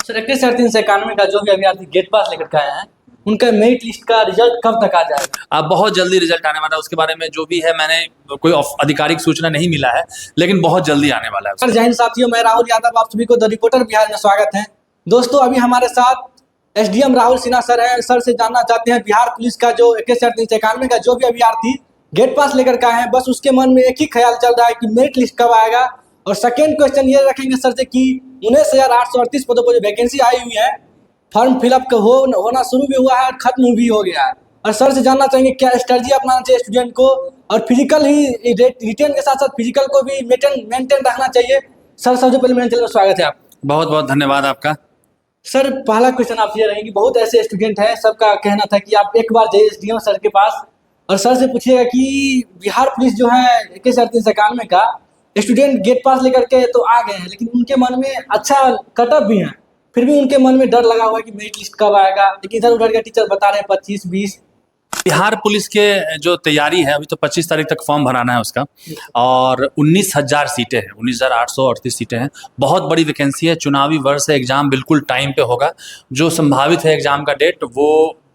Sir 21,391 का जो भी अभ्यर्थी गेट पास लेकर के आए हैं उनका मेरिट लिस्ट का रिजल्ट कब तक आ जाएगा? अब बहुत जल्दी रिजल्ट आने वाला है। उसके बारे में जो भी है मैंने कोई आधिकारिक सूचना नहीं मिला है, लेकिन बहुत जल्दी आने वाला है। सर जय हिंद साथियों, मैं राहुल यादव आप सभी को द रिपोर्टर बिहार में स्वागत है। दोस्तों अभी हमारे साथ एसडीएम राहुल सिन्हा सर हैं। सर से जानना चाहते हैं बिहार पुलिस का जो 21,391 का जो भी अभ्यर्थी गेट पास लेकर के आए हैं, बस उसके मन में एक ही ख्याल चल रहा है कि मेरिट लिस्ट कब आएगा। और सेकेंड क्वेश्चन ये रखेंगे सर से कि 19,838 पदों पर जो वैकेंसी आई हुई है, फॉर्म फिलअप होना शुरू भी हुआ है और खत्म भी हो गया है। और सर से जानना चाहेंगे क्या स्ट्रेटजी अपनाना चाहिए स्टूडेंट को, और फिजिकल ही रिटेन के साथ साथ फिजिकल को भी मेंटेन रखना चाहिए। सर सबसे पहले मेरे चैनल में स्वागत है आप। बहुत बहुत धन्यवाद आपका। सर पहला क्वेश्चन आपसे ये रहेंगे कि बहुत ऐसे स्टूडेंट हैं, सबका कहना था कि आप एक बार जाइए एसडीएम सर के पास और सर से पूछिएगा कि बिहार पुलिस जो है 21,391 का स्टूडेंट गेट पास लेकर के तो आ गए हैं, लेकिन उनके मन में अच्छा कटअप भी है, फिर भी उनके मन में डर लगा हुआ है कि मेरिट लिस्ट कब आएगा। लेकिन इधर उधर के टीचर बता रहे हैं 25-20। बिहार पुलिस के जो तैयारी है, अभी तो 25 तारीख तक फॉर्म भराना है उसका, और 19,000 सीटें हैं, 19,838 सीटें हैं। बहुत बड़ी वैकेंसी है। चुनावी वर्ष है, एग्जाम बिल्कुल टाइम पे होगा। जो संभावित है एग्जाम का डेट वो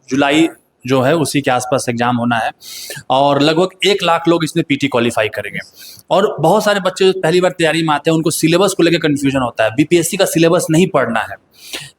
जुलाई जो है उसी के आसपास एग्जाम होना है, और लगभग 1 लाख लोग इसमें पीटी क्वालिफाई करेंगे। और बहुत सारे बच्चे जो पहली बार तैयारी में आते हैं उनको सिलेबस को लेकर कन्फ्यूजन होता है। बीपीएससी का सिलेबस नहीं पढ़ना है।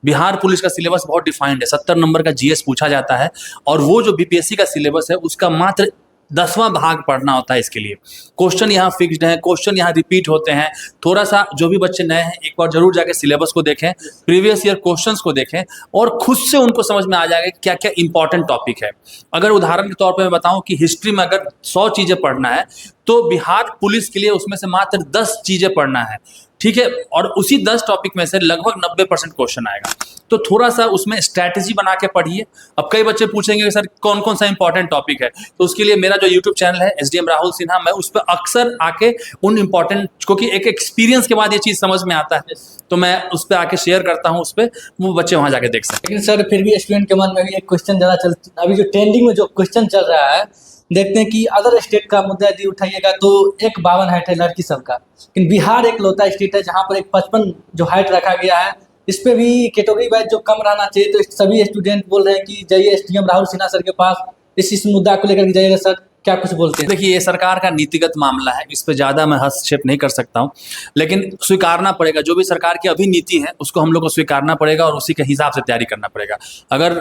बिहार पुलिस का सिलेबस बहुत डिफाइंड है। 70 नंबर का जीएस पूछा जाता है, और वो जो बीपीएससी का सिलेबस है उसका मात्र 10वां भाग पढ़ना होता है। इसके लिए क्वेश्चन यहाँ फिक्स्ड हैं, क्वेश्चन यहाँ रिपीट होते हैं। थोड़ा सा जो भी बच्चे नए हैं एक बार जरूर जाके सिलेबस को देखें, प्रीवियस ईयर क्वेश्चंस को देखें, और खुद से उनको समझ में आ जाएगा कि क्या क्या इंपॉर्टेंट टॉपिक है। अगर उदाहरण के तौर पर मैं बताऊं कि हिस्ट्री में अगर 100 चीज़ें पढ़ना है तो बिहार पुलिस के लिए उसमें से मात्र 10 चीज़ें पढ़ना है, ठीक है। और उसी 10 टॉपिक में से लगभग 90% क्वेश्चन आएगा। तो थोड़ा सा उसमें स्ट्रैटेजी बना के पढ़िए। अब कई बच्चे पूछेंगे सर कौन कौन सा इंपॉर्टेंट टॉपिक है, तो उसके लिए मेरा जो यूट्यूब चैनल है एसडीएम राहुल सिन्हा, मैं उस पर अक्सर आके उन इंपॉर्टेंट, क्योंकि एक एक्सपीरियंस के बाद ये चीज़ समझ में आता है, तो मैं उस पर आके शेयर करता हूँ। उस पर वो बच्चे वहाँ जाके देख सकते हैं। लेकिन सर फिर भी स्टूडेंट के मन में भी एक क्वेश्चन ज़्यादा अभी जो ट्रेंडिंग में जो क्वेश्चन चल रहा है, देखते हैं कि अदर स्टेट का मुद्दा यदि उठाइएगा तो एक 52 हाइट है लड़की सबका, लेकिन बिहार एक लौता स्टेट है जहां पर एक 55 जो हाइट रखा गया है। इस पे भी कैटेगरी वाइज जो कम रहना चाहिए, तो सभी स्टूडेंट बोल रहे हैं कि जाइए एसडीएम राहुल सिन्हा सर के पास, इस मुद्दा को लेकर के जाइएगा। सर क्या कुछ बोलते हैं? देखिए, ये सरकार का नीतिगत मामला है, इस पे ज़्यादा मैं हस्तक्षेप नहीं कर सकता हूँ, लेकिन स्वीकारना पड़ेगा। जो भी सरकार की अभी नीति है उसको हम लोग को स्वीकारना पड़ेगा और उसी के हिसाब से तैयारी करना पड़ेगा। अगर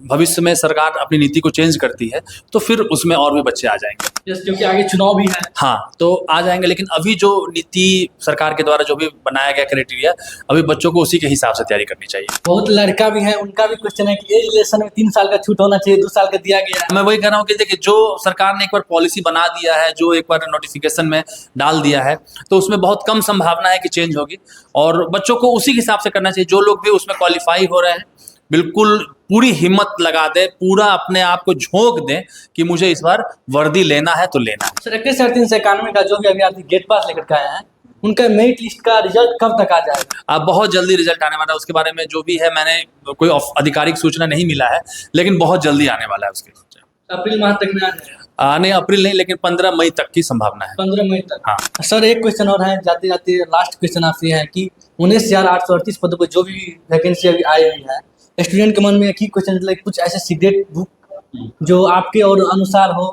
भविष्य में सरकार अपनी नीति को चेंज करती है तो फिर उसमें और भी बच्चे आ जाएंगे, क्योंकि आगे चुनाव भी है। हाँ, तो आ जाएंगे। लेकिन अभी जो नीति सरकार के द्वारा जो भी बनाया गया क्राइटेरिया, अभी बच्चों को उसी के हिसाब से तैयारी करनी चाहिए। बहुत लड़का भी है, उनका भी क्वेश्चन है कि एज रिलेशन में 3 साल का छूट होना चाहिए, 2 साल का दिया गया है। मैं वही कह रहा हूँ कि देखिए, जो सरकार ने एक बार पॉलिसी बना दिया है, जो एक बार नोटिफिकेशन में डाल दिया है, तो उसमें बहुत कम संभावना है कि चेंज होगी, और बच्चों को उसी हिसाब से करना चाहिए। जो लोग भी उसमें क्वालिफाई हो रहे हैं बिल्कुल पूरी हिम्मत लगा दे, पूरा अपने आप को झोंक दें कि मुझे इस बार वर्दी लेना है तो लेना है। सर 21,391 का जो भी अभ्यर्थी गेट पास लेकर के आए हैं उनका मेरिट लिस्ट का रिजल्ट कब तक आ जाएगा? अब बहुत जल्दी रिजल्ट आने वाला है। उसके बारे में जो भी है मैंने कोई आधिकारिक सूचना नहीं मिला है, लेकिन बहुत जल्दी आने वाला है। उसके अप्रैल माह तक में आ जाएगा? नहीं, अप्रैल नहीं, लेकिन 15 मई तक की संभावना है। 15 मई तक? हाँ सर एक क्वेश्चन और है, जाते जाते लास्ट क्वेश्चन आपसे है कि 19,838 पदों पर जो भी वैकेंसी अभी आई हुई है, स्टूडेंट के मन में एक ही क्वेश्चन चल, कुछ ऐसे सीक्रेट बुक जो आपके और अनुसार हो,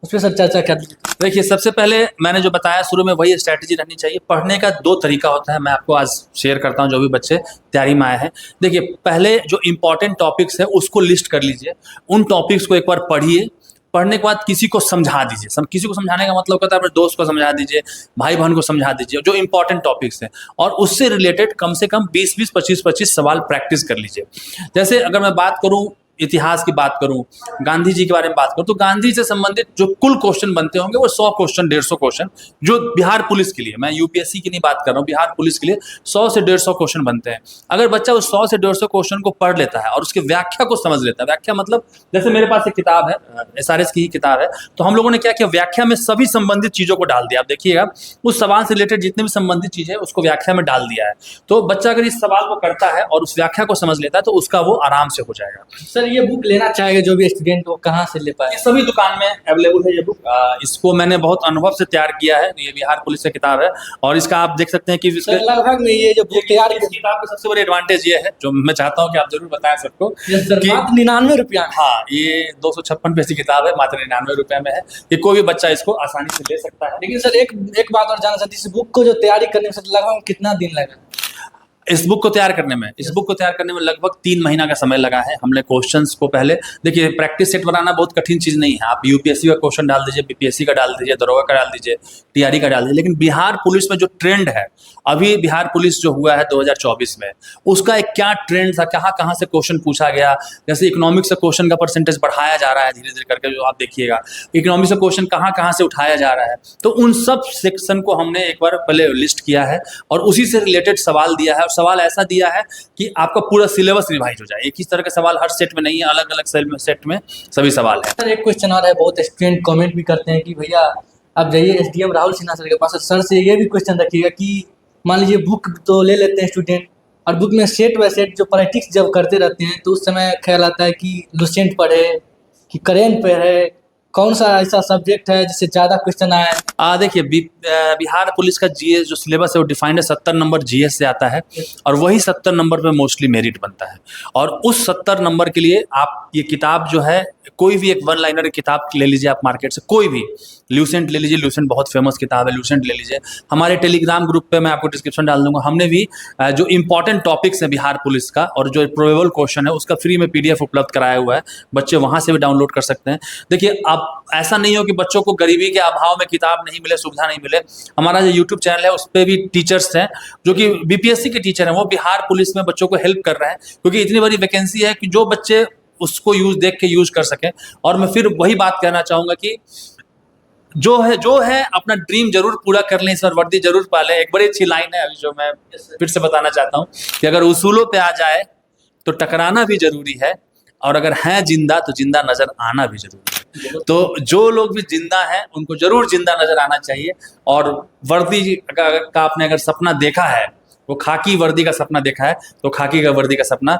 उस पर सब चर्चा कर लीजिए। देखिए, सबसे पहले मैंने जो बताया शुरू में वही स्ट्रैटेजी रहनी चाहिए। पढ़ने का 2 तरीका होता है, मैं आपको आज शेयर करता हूं जो भी बच्चे तैयारी में आए हैं। देखिए, पहले जो इंपॉर्टेंट टॉपिक्स है उसको लिस्ट कर लीजिए, उन टॉपिक्स को एक बार पढ़िए। पढ़ने के बाद किसी को समझा दीजिए। किसी को समझाने का मतलब होता है अपने दोस्त को समझा दीजिए, भाई बहन को समझा दीजिए, जो इंपॉर्टेंट टॉपिक्स हैं, और उससे रिलेटेड कम से कम 20-20, 25-25 सवाल प्रैक्टिस कर लीजिए। जैसे अगर मैं बात करूं, इतिहास की बात करूं, गांधी जी के बारे में बात करूं, तो गांधी से संबंधित जो कुल क्वेश्चन बनते होंगे वो 100 क्वेश्चन, 150 क्वेश्चन, जो बिहार पुलिस के लिए, मैं यूपीएससी की नहीं बात कर रहा हूं, बिहार पुलिस के लिए 100 से 150 क्वेश्चन बनते हैं। अगर बच्चा उस 100 से 150 क्वेश्चन को पढ़ लेता है और उसकी व्याख्या को समझ लेता है, व्याख्या मतलब जैसे मेरे पास एक किताब है, एसआरएस की ही किताब है, तो हम लोगों ने क्या किया, व्याख्या में सभी संबंधित चीजों को डाल दिया। आप देखिएगा, उस सवाल से रिलेटेड जितने भी संबंधित चीज है उसको व्याख्या में डाल दिया है। तो बच्चा अगर इस सवाल को करता है और उस व्याख्या को समझ लेता है तो उसका वो आराम से हो जाएगा। सर ये बुक लेना चाहेगा जो भी स्टूडेंट, वो कहाँ से ले पाए? ये सभी दुकान में अवेलेबल है ये बुक। इसको मैंने बहुत अनुभव से तैयार किया है। ये बिहार पुलिस का किताब है और इसका आप देख सकते हैं कि इसके सर लगभग में ये जो बुक तैयार इस किताब का सबसे बड़ी एडवांटेज ये है, जो मैं चाहता हूँ कि आप जरूर बताएं सबको, कि मात्र 99 रुपया में। हाँ, ये 256 पेज की किताब है, मात्र 99 रुपए में है। कि कोई भी बच्चा इसको आसानी से ले सकता है। लेकिन सर एक बात और जानना चाहती हूँ, इस बुक को जो तैयारी करने में सर लगभग कितना दिन लगा? इस बुक को तैयार करने में लगभग 3 महीना का समय लगा है। हमने क्वेश्चंस को पहले देखिए, प्रैक्टिस सेट बनाना बहुत कठिन चीज़ नहीं है। आप यूपीएससी का क्वेश्चन डाल दीजिए, बीपीएससी का डाल दीजिए, दरोगा का डाल दीजिए, टीआरई का डाल दीजिए। लेकिन बिहार पुलिस में जो ट्रेंड है, अभी बिहार पुलिस जो हुआ है 2024 में, उसका एक क्या ट्रेंड था, कहाँ कहाँ से क्वेश्चन पूछा गया। जैसे इकोनॉमिक्स से क्वेश्चन का परसेंटेज बढ़ाया जा रहा है धीरे धीरे करके, जो आप देखिएगा इकोनॉमिक्स से क्वेश्चन कहाँ कहाँ से उठाया जा रहा है। तो उन सब सेक्शन को हमने एक बार पहले लिस्ट किया है और उसी से रिलेटेड सवाल दिया है। और सवाल ऐसा दिया है कि आपका पूरा सिलेबस रिवाइज हो जाए। एक ही तरह के सवाल हर सेट में नहीं है, अलग अलग सेट में सभी सवाल है। सर एक क्वेश्चन और है, बहुत स्टूडेंट कमेंट भी करते हैं कि भैया आप जाइए एसडीएम राहुल सिन्हा सर के पास, सर से ये भी क्वेश्चन रखिएगा कि मान लीजिए बुक तो ले लेते हैं स्टूडेंट, और बुक में सेट बाय सेट जो पॉलिटिक्स जब करते रहते हैं तो उस समय ख्याल आता है कि लुसेंट पढ़े कि करेंट पढ़े, कौन सा ऐसा सब्जेक्ट है जिससे ज़्यादा क्वेश्चन आए? देखिए, बिहार पुलिस का जीएस जो सिलेबस है वो डिफाइंड है, 70 नंबर जीएस से आता है और वही 70 नंबर पे मोस्टली मेरिट बनता है। और उस 70 नंबर के लिए आप ये किताब जो है, कोई भी एक वन लाइनर किताब ले लीजिए आप मार्केट से, कोई भी, ल्यूसेंट ले लीजिए, ल्यूसेंट बहुत फेमस किताब है, ल्यूसेंट ले लीजिए। हमारे टेलीग्राम ग्रुप पे मैं आपको डिस्क्रिप्शन डाल दूंगा, हमने भी जो इंपॉर्टेंट टॉपिक्स है बिहार पुलिस का और जो प्रोबेबल क्वेश्चन है उसका फ्री में पीडीएफ उपलब्ध कराया हुआ है, बच्चे वहाँ से भी डाउनलोड कर सकते हैं। देखिए, अब ऐसा नहीं हो कि बच्चों को गरीबी के अभाव में किताब नहीं मिले, सुविधा नहीं मिले। हमारा जो यूट्यूब चैनल है उस पर भी टीचर्स हैं जो कि बीपीएससी के टीचर हैं, वो बिहार पुलिस में बच्चों को हेल्प कर रहे हैं, क्योंकि इतनी बड़ी वैकेंसी है कि जो बच्चे उसको देख के यूज कर सकें। और मैं फिर वही बात कहना चाहूँगा कि जो है अपना ड्रीम जरूर पूरा कर लें, सर वर्दी जरूर पालें। एक बड़ी अच्छी लाइन है अभी जो मैं फिर से बताना चाहता हूँ कि अगर उसूलों पे आ जाए तो टकराना भी जरूरी है, और अगर हैं जिंदा तो जिंदा नजर आना भी जरूरी है। तो जो लोग भी जिंदा हैं उनको जरूर जिंदा नजर आना चाहिए। और वर्दी का आपने अगर सपना देखा है, वो खाकी वर्दी का सपना देखा है, तो खाकी का वर्दी का सपना